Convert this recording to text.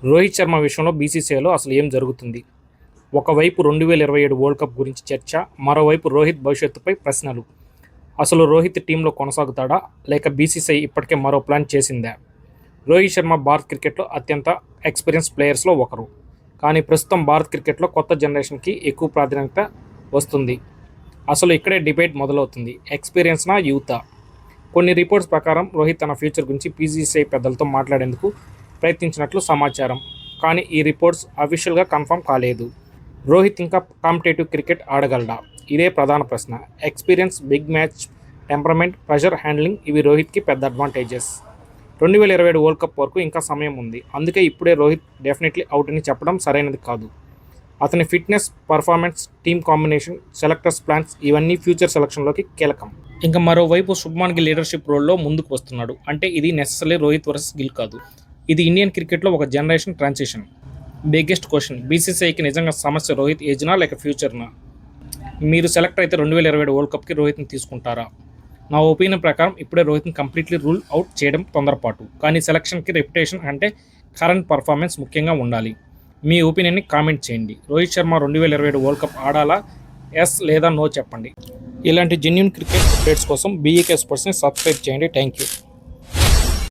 రోహిత్ శర్మ విషయంలో బీసీసీఐలో అసలు ఏం జరుగుతుంది? ఒకవైపు 2027 వరల్డ్ కప్ గురించి చర్చ, మరోవైపు రోహిత్ భవిష్యత్తుపై ప్రశ్నలు. అసలు రోహిత్ టీంలో కొనసాగుతాడా, లేక బీసీసీఐ ఇప్పటికే మరో ప్లాన్ చేసిందా? రోహిత్ శర్మ భారత్ క్రికెట్లో అత్యంత ఎక్స్పీరియన్స్ ప్లేయర్స్లో ఒకరు. కానీ ప్రస్తుతం భారత్ క్రికెట్లో కొత్త జనరేషన్కి ఎక్కువ ప్రాధాన్యత వస్తుంది. అసలు ఇక్కడే డిబేట్ మొదలవుతుంది. ఎక్స్పీరియన్స్నా, యూతా? కొన్ని రిపోర్ట్స్ ప్రకారం రోహిత్ తన ఫ్యూచర్ గురించి బీసీసీఐ పెద్దలతో మాట్లాడేందుకు ప్రయత్నించినట్లు సమాచారం. కానీ ఈ రిపోర్ట్స్ అఫీషియల్గా కన్ఫర్మ్ కాలేదు. రోహిత్ ఇంకా కాంపిటేటివ్ క్రికెట్ ఆడగలడా? ఇదే ప్రధాన ప్రశ్న. Experience, big match temperament, pressure handling ఇవి రోహిత్కి పెద్ద అడ్వాంటేజెస్. 2027 వరల్డ్ కప్ వరకు ఇంకా సమయం ఉంది. అందుకే ఇప్పుడే రోహిత్ డెఫినెట్లీ అవుట్ అని చెప్పడం సరైనది కాదు. అతని fitness, performance, team combination, selectors plans ఇవన్నీ ఫ్యూచర్ సెలక్షన్లోకి కీలకం. ఇంకా మరోవైపు శుభ్మాన్ గిల్ లీడర్షిప్ రోల్లో ముందుకు వస్తున్నాడు. అంటే ఇది నెసెసరీ రోహిత్ వర్సెస్ గిల్ కాదు. ఇది ఇండియన్ క్రికెట్లో ఒక జనరేషన్ ట్రాన్సిషన్. బిగ్గెస్ట్ క్వశ్చన్, బీసీసీఐకి నిజంగా సమస్య రోహిత్ ఏజ్నా లేక ఫ్యూచర్నా? మీరు సెలెక్ట్ అయితే 2027 వరల్డ్ కప్కి రోహిత్ని తీసుకుంటారా? నా ఒపీనియన్ ప్రకారం ఇప్పుడే రోహిత్ని కంప్లీట్లీ రూల్ అవుట్ చేయడం తొందరపాటు. కానీ సెలక్షన్కి రెప్యుటేషన్ అంటే కరెంట్ పర్ఫార్మెన్స్ ముఖ్యంగా ఉండాలి. మీ ఒపీనియన్ని కామెంట్ చేయండి. రోహిత్ శర్మ 2027 వరల్డ్ కప్ ఆడాలా? ఎస్ లేదా నో చెప్పండి. ఇలాంటి జెన్యూన్ క్రికెట్ అప్డేట్స్ కోసం బీఈకే స్పోర్ట్స్ని సబ్స్క్రైబ్ చేయండి. Thank you.